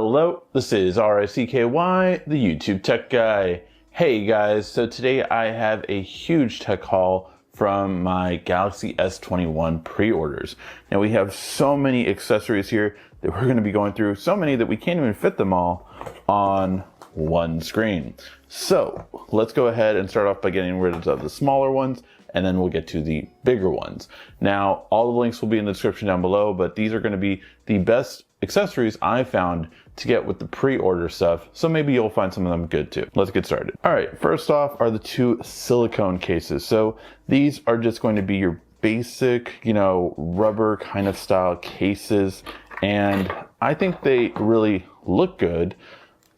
Hello, this is RICKY, the YouTube tech guy. Hey guys, so today I have a huge tech haul from my Galaxy S21 pre-orders. Now we have so many accessories here that we're going to be going through, so many that we can't even fit them all on one screen. So let's go ahead and start off by getting rid of the smaller ones, and then we'll get to the bigger ones. Now, all the links will be in the description down below, but these are going to be the best accessories I found to get with the pre-order stuff, so maybe you'll find some of them good too. Let's get started. All right, first off are the two silicone cases. So these are just going to be your basic, rubber kind of style cases, and I think they really look good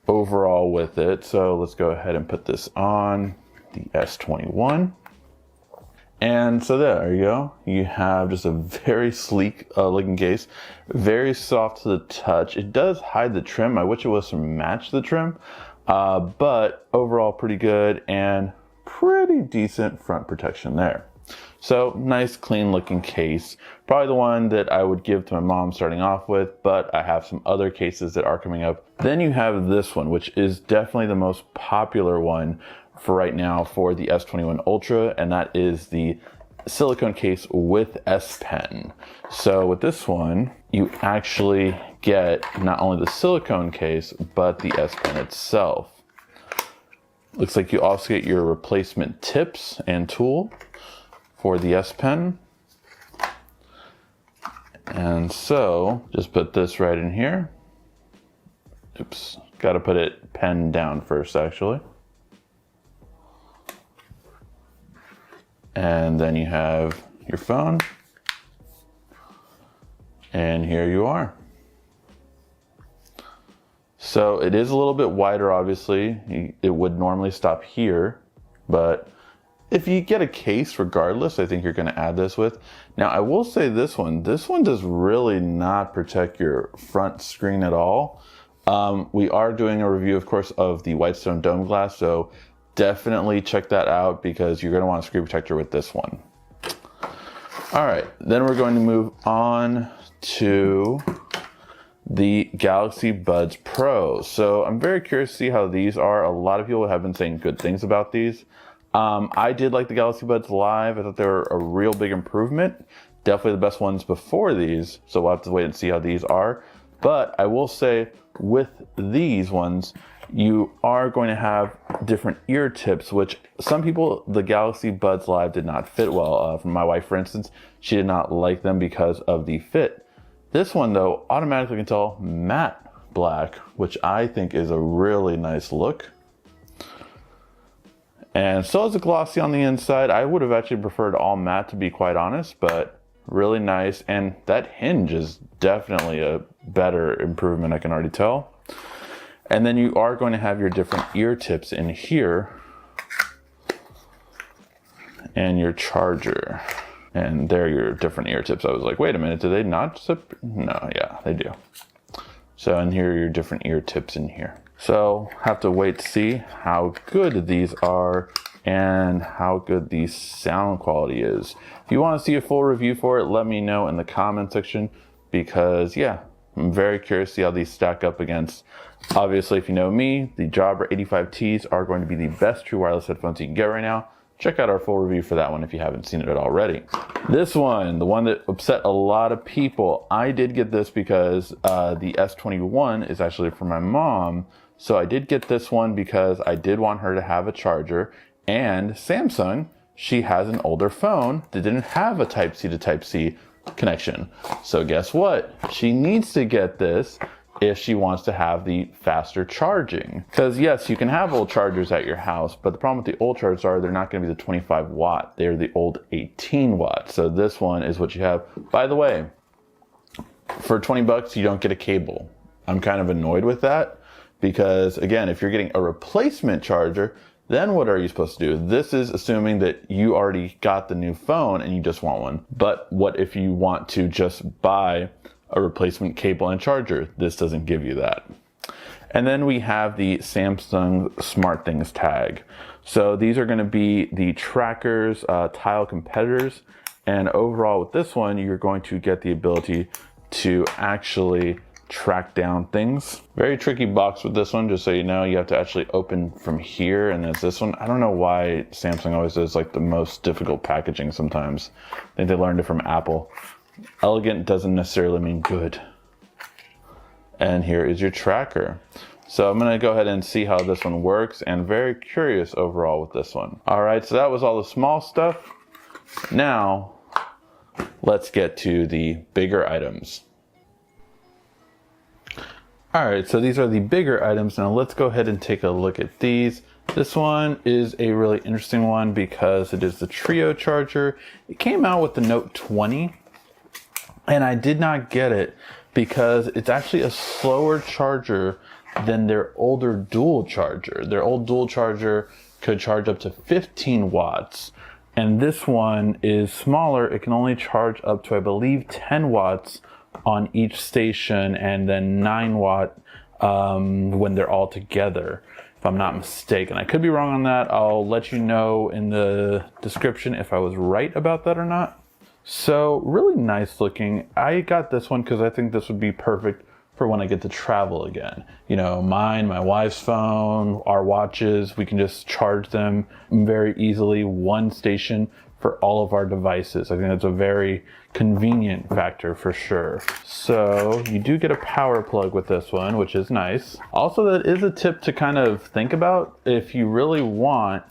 overall with it. So let's go ahead and put this on the S21. And so there you go. You have just a very sleek looking case, very soft to the touch. It does hide the trim. I wish it was to match the trim, but overall pretty good and pretty decent front protection there. So nice clean looking case. Probably the one that I would give to my mom starting off with, but I have some other cases that are coming up. Then you have this one, which is definitely the most popular one for right now for the S21 Ultra, and that is the silicone case with S Pen. So with this one, you actually get not only the silicone case, but the S Pen itself. Looks like you also get your replacement tips and tool for the S Pen. And so just put this right in here. Oops, got to put it pen down first actually. And then you have your phone, and here you are. So it is a little bit wider, obviously. It would normally stop here, but if you get a case regardless, I think you're going to add this with. Now I will say this one does really not protect your front screen at all. We are doing a review, of course, of the Whitestone Dome glass, so definitely check that out because you're going to want a screen protector with this one. All right, then we're going to move on to the Galaxy Buds Pro. So I'm very curious to see how these are. A lot of people have been saying good things about these. I did like the Galaxy Buds Live. I thought they were a real big improvement. Definitely the best ones before these, so we'll have to wait and see how these are. But I will say with these ones, you are going to have different ear tips, which some people, the Galaxy Buds Live did not fit well. For my wife, for instance, she did not like them because of the fit. This one though, automatically can tell matte black, which I think is a really nice look. And so is the glossy on the inside. I would have actually preferred all matte, to be quite honest, but really nice. And that hinge is definitely a better improvement, I can already tell. And then you are going to have your different ear tips in here and your charger. And there are your different ear tips. I was like, wait a minute, do they not zip? No, yeah, they do. So, and here are your different ear tips in here. So have to wait to see how good these are and how good the sound quality is. If you want to see a full review for it, let me know in the comment section because yeah, I'm very curious to see how these stack up against. Obviously, if you know me, the Jabra 85Ts are going to be the best true wireless headphones you can get right now. Check out our full review for that one if you haven't seen it already. This one, the one that upset a lot of people, I did get this because the S21 is actually for my mom. So I did get this one because I did want her to have a charger, and Samsung, she has an older phone that didn't have a Type-C to Type-C connection. So guess what? She needs to get this if she wants to have the faster charging. Because yes, you can have old chargers at your house, but the problem with the old chargers are they're not going to be the 25 watt. They're the old 18 watt. So this one is what you have. By the way, for 20 bucks, you don't get a cable. I'm kind of annoyed with that because again, if you're getting a replacement charger, then what are you supposed to do? This is assuming that you already got the new phone and you just want one. But what if you want to just buy a replacement cable and charger? This doesn't give you that. And then we have the Samsung Smartthings tag. So these are going to be the trackers, tile competitors. And overall with this one, you're going to get the ability to actually track down things. Very tricky box with this one, just so you know. You have to actually open from here, and there's this one. I don't know why Samsung always does like the most difficult packaging sometimes. I think they learned it from Apple. Elegant doesn't necessarily mean good. And here is your tracker. So I'm gonna go ahead and see how this one works, and very curious overall with this one. All right, so that was all the small stuff. Now, let's get to the bigger items. All right, so these are the bigger items. Now let's go ahead and take a look at these. This one is a really interesting one because it is the Trio charger. It came out with the Note 20, and I did not get it because it's actually a slower charger than their older dual charger. Their old dual charger could charge up to 15 watts. And this one is smaller. It can only charge up to, I believe, 10 watts on each station, and then 9 watt when they're all together, if I'm not mistaken. I could be wrong on that. I'll let you know in the description if I was right about that or not. So really nice looking. I got this one because I think this would be perfect for when I get to travel again. You know, mine, my wife's phone, our watches, we can just charge them very easily, one station for all of our devices. I think that's a very convenient factor for sure. So you do get a power plug with this one, which is nice. Also, that is a tip to kind of think about. If you really want,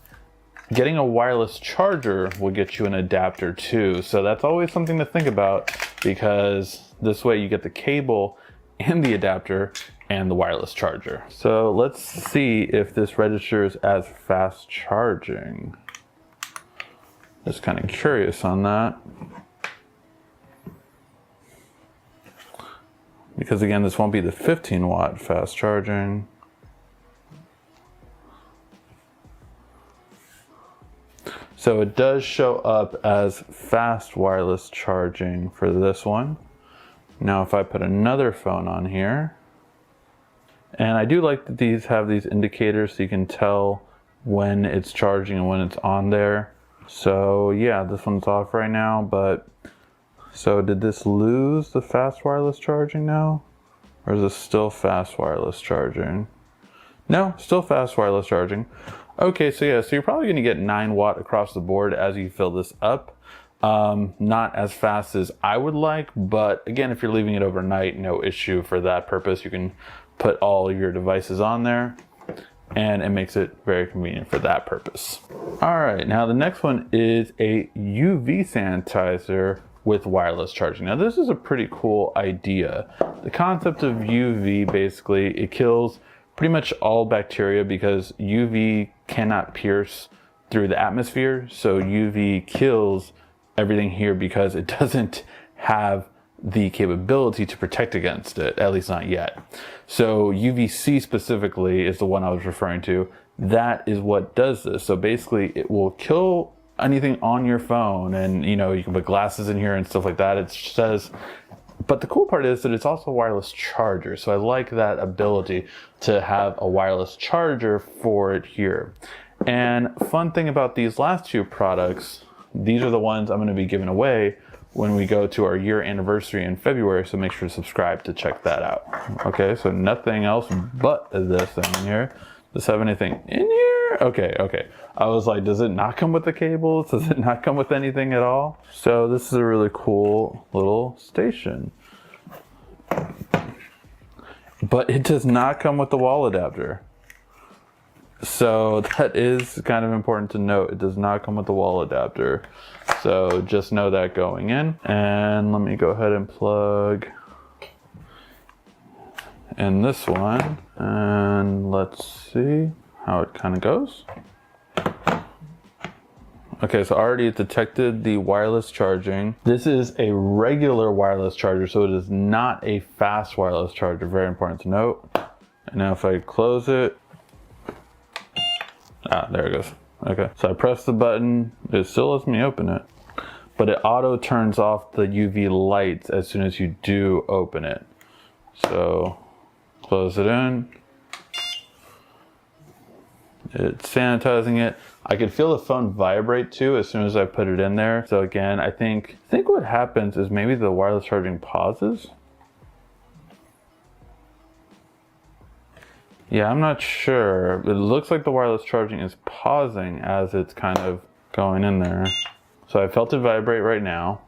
getting a wireless charger will get you an adapter too. So that's always something to think about, because this way you get the cable and the adapter and the wireless charger. So let's see if this registers as fast charging. Just kind of curious on that. Because again, this won't be the 15 watt fast charging. So it does show up as fast wireless charging for this one. Now if I put another phone on here, and I do like that these have these indicators so you can tell when it's charging and when it's on there. So yeah, this one's off right now, but so did this lose the fast wireless charging now? Or is this still fast wireless charging? No, still fast wireless charging. Okay, so yeah, so you're probably gonna get 9 watt across the board as you fill this up. Not as fast as I would like, but again, if you're leaving it overnight, no issue for that purpose. You can put all your devices on there, and it makes it very convenient for that purpose. All right, now the next one is a UV sanitizer with wireless charging. Now this is a pretty cool idea. The concept of UV, basically, it kills pretty much all bacteria because UV cannot pierce through the atmosphere. So UV kills everything here because it doesn't have the capability to protect against it, at least not yet. So UVC specifically is the one I was referring to. That is what does this. So basically it will kill anything on your phone, and you know, you can put glasses in here and stuff like that. It says, but the cool part is that it's also a wireless charger. So I like that ability to have a wireless charger for it here. And fun thing about these last two products, these are the ones I'm going to be giving away when we go to our year anniversary in February, so make sure to subscribe to check that out. Okay, so nothing else but this thing in here. Does it have anything in here? Okay. I was like, does it not come with the cables? Does it not come with anything at all? So this is a really cool little station. But it does not come with the wall adapter. So that is kind of important to note. It does not come with the wall adapter. So just know that going in. And let me go ahead and plug in this one. And let's see how it kind of goes. Okay, so already it detected the wireless charging. This is a regular wireless charger, so it is not a fast wireless charger. Very important to note. And now if I close it, there it goes. Okay, so I press the button, it still lets me open it, but it auto turns off the UV lights as soon as you do open it. So close it in. It's sanitizing it. I could feel the phone vibrate too as soon as I put it in there. So again, I think what happens is maybe the wireless charging pauses. Yeah, I'm not sure. It looks like the wireless charging is pausing as it's kind of going in there. So I felt it vibrate right now.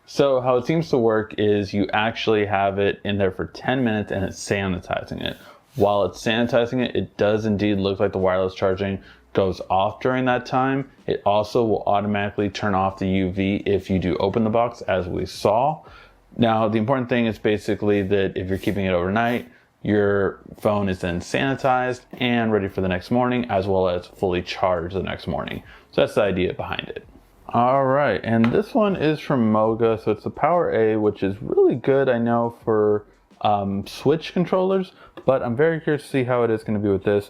So how it seems to work is you actually have it in there for 10 minutes and it's sanitizing it. While it's sanitizing it, it does indeed look like the wireless charging goes off during that time. It also will automatically turn off the UV if you do open the box, as we saw. Now, the important thing is basically that if you're keeping it overnight, your phone is then sanitized and ready for the next morning, as well as fully charged the next morning. So that's the idea behind it. All right, and this one is from Moga, so it's the Power A, which is really good, I know, for Switch controllers, but I'm very curious to see how it is going to be with this.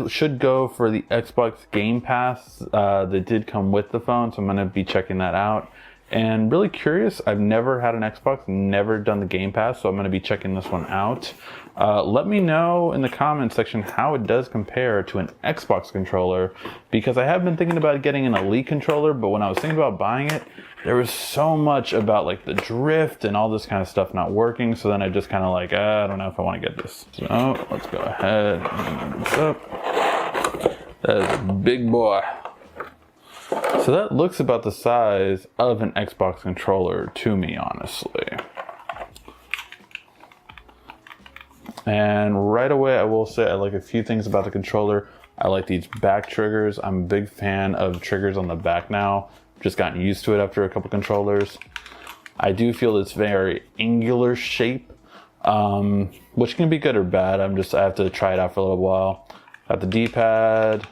Should go for the Xbox Game Pass that did come with the phone, so I'm going to be checking that out. And really curious, I've never had an Xbox, never done the Game Pass, so I'm going to be checking this one out. Let me know in the comments section how it does compare to an Xbox controller, because I have been thinking about getting an Elite controller, but when I was thinking about buying it, there was so much about like the drift and all this kind of stuff not working, so then I just kind of like, I don't know if I want to get this. So let's go ahead and move this up. That is a big boy. So that looks about the size of an Xbox controller to me, honestly. And right away, I will say I like a few things about the controller. I like these back triggers. I'm a big fan of triggers on the back now. Just gotten used to it after a couple controllers. I do feel it's very angular shape, which can be good or bad. I have to try it out for a little while. Got the D-pad,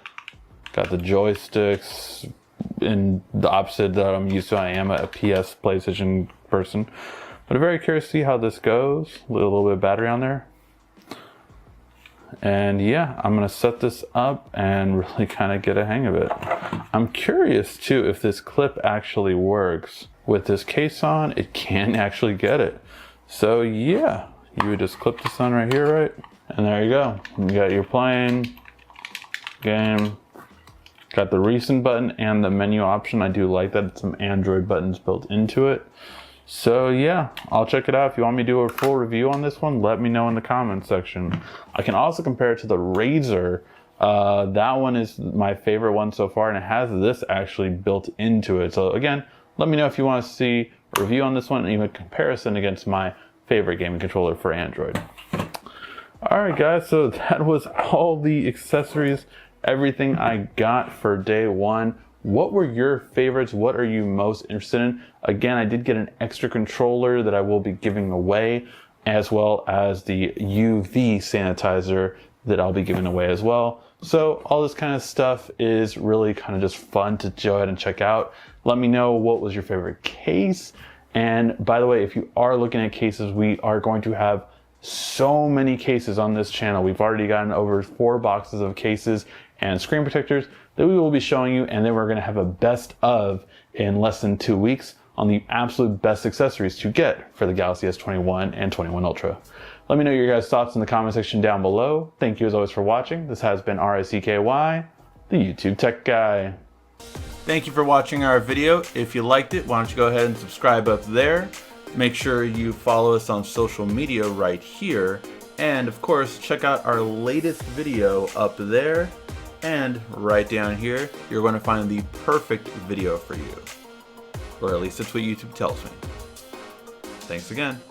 got the joysticks. In the opposite that I'm used to, I am a PS PlayStation person, but I'm very curious to see how this goes. A little bit of battery on there, and yeah, I'm gonna set this up and really kind of get a hang of it. I'm curious too if this clip actually works with this case on. It can actually get it, so yeah, you would just clip this on right here, right, and there you go. You got your playing game. Got the recent button and the menu option. I do like that it's some Android buttons built into it. So yeah, I'll check it out. If you want me to do a full review on this one, let me know in the comments section. I can also compare it to the Razer. That one is my favorite one so far, and it has this actually built into it. So again, let me know if you want to see a review on this one and even a comparison against my favorite gaming controller for Android. All right, guys, so that was all the accessories, everything I got for day one. What were your favorites? What are you most interested in? Again, I did get an extra controller that I will be giving away, as well as the UV sanitizer that I'll be giving away as well. So all this kind of stuff is really kind of just fun to go ahead and check out. Let me know what was your favorite case. And by the way, if you are looking at cases, we are going to have so many cases on this channel. We've already gotten over 4 boxes of cases and screen protectors that we will be showing you, and then we're going to have a best of in less than 2 weeks on the absolute best accessories to get for the Galaxy S21 and 21 Ultra. Let me know your guys' thoughts in the comment section down below. Thank you as always for watching. This has been RICKY, the YouTube Tech Guy. Thank you for watching our video. If you liked it, why don't you go ahead and subscribe up there. Make sure you follow us on social media right here. And of course, check out our latest video up there. And right down here, you're going to find the perfect video for you. Or at least that's what YouTube tells me. Thanks again.